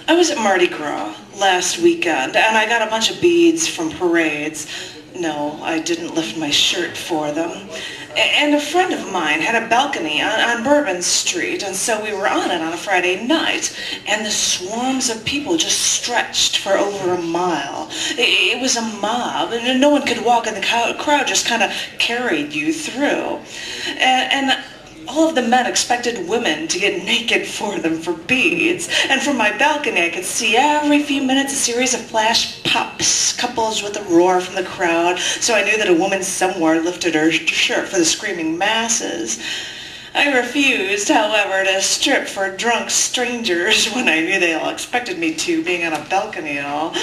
I was at Mardi Gras last weekend, and I got a bunch of beads from parades. No, I didn't lift my shirt for them. And a friend of mine had a balcony on Bourbon Street, and so we were on it on a Friday night, and the swarms of people just stretched for over a mile. It was a mob, and no one could walk, and the crowd just kind of carried you through. And all of the men expected women to get naked for them for beads. And from my balcony, I could see every few minutes a series of flash pops, couples with a roar from the crowd, so I knew that a woman somewhere lifted her shirt for the screaming masses. I refused, however, to strip for drunk strangers when I knew they all expected me to, being on a balcony and all.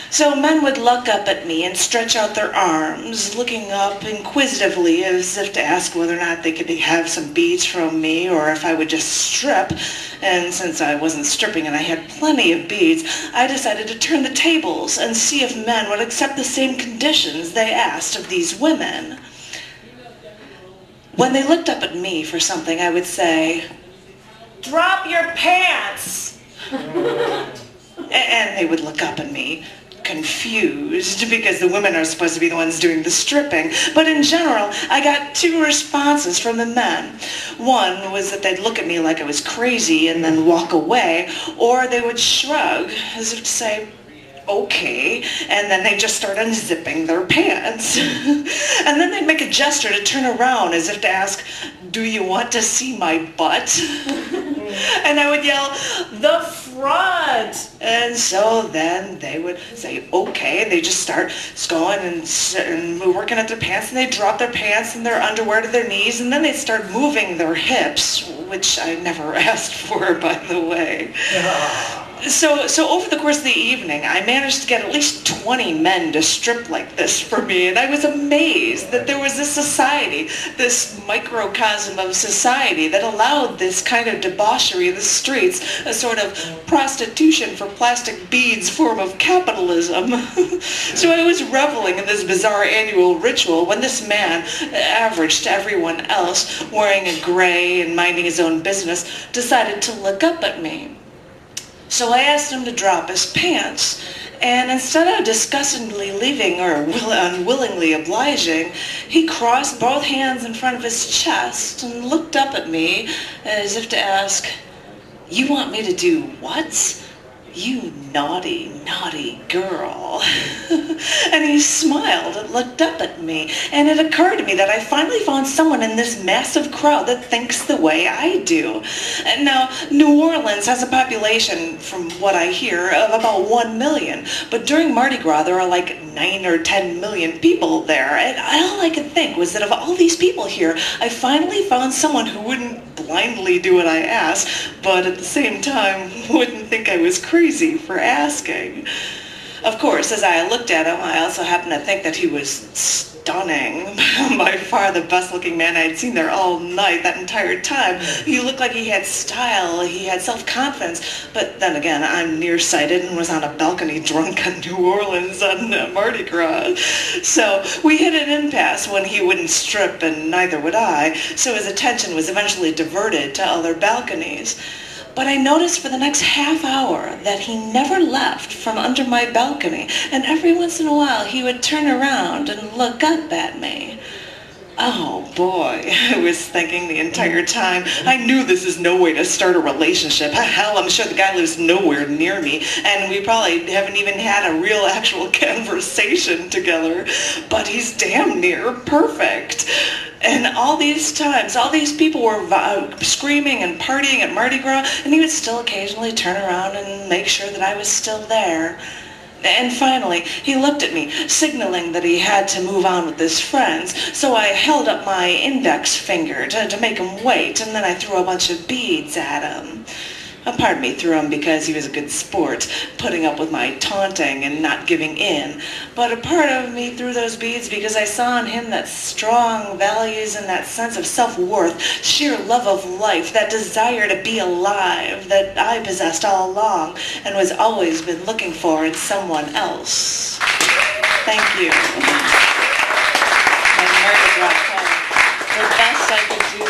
So men would look up at me and stretch out their arms, looking up inquisitively as if to ask whether or not they could have some beads from me or if I would just strip. And since I wasn't stripping and I had plenty of beads, I decided to turn the tables and see if men would accept the same conditions they asked of these women. When they looked up at me for something, I would say, "Drop your pants!" And they would look up at me, confused, because the women are supposed to be the ones doing the stripping. But in general, I got two responses from the men. One was that they'd look at me like I was crazy and then walk away, or they would shrug as if to say, "Okay," and then they just start unzipping their pants. And then they'd make a gesture to turn around as if to ask, "Do you want to see my butt?" And I would yell, "The front!" And so then they would say, "Okay," and they just start going and working at their pants, and they drop their pants and their underwear to their knees, and then they start moving their hips, which I never asked for, by the way. So over the course of the evening, I managed to get at least 20 men to strip like this for me, and I was amazed that there was this society, this microcosm of society that allowed this kind of debauchery in the streets, a sort of prostitution for plastic beads form of capitalism. So I was reveling in this bizarre annual ritual when this man, average to everyone else, wearing a gray and minding his own business, decided to look up at me. So I asked him to drop his pants, and instead of disgustedly leaving or unwillingly obliging, he crossed both hands in front of his chest and looked up at me as if to ask, "You want me to do what? You naughty, naughty girl." And he smiled and looked up at me, and it occurred to me that I finally found someone in this massive crowd that thinks the way I do. And now, New Orleans has a population, from what I hear, of about 1 million, but during Mardi Gras there are like 9 or 10 million people there, and all I could think was that of all these people here, I finally found someone who wouldn't blindly do what I asked, but at the same time wouldn't think I was crazy for asking. Of course, as I looked at him, I also happened to think that he was stunning. By far the best-looking man I had seen there all night, that entire time. He looked like he had style, he had self-confidence, but then again, I'm nearsighted and was on a balcony drunk in New Orleans on Mardi Gras. So we hit an impasse when he wouldn't strip and neither would I, so his attention was eventually diverted to other balconies. But I noticed for the next half hour that he never left from under my balcony, and every once in a while he would turn around and look up at me. Oh boy, I was thinking the entire time, I knew this is no way to start a relationship. Hell, I'm sure the guy lives nowhere near me, and we probably haven't even had a real actual conversation together, but he's damn near perfect. And all these times, all these people were screaming and partying at Mardi Gras, and he would still occasionally turn around and make sure that I was still there. And finally, he looked at me, signaling that he had to move on with his friends, so I held up my index finger to make him wait, and then I threw a bunch of beads at him. Pardon me, threw him because he was a good sport, putting up with my taunting and not giving in. But a part of me threw those beads because I saw in him that strong values and that sense of self-worth, sheer love of life, that desire to be alive that I possessed all along and was always been looking for in someone else. Thank you. My Mardi Gras home. The best I could do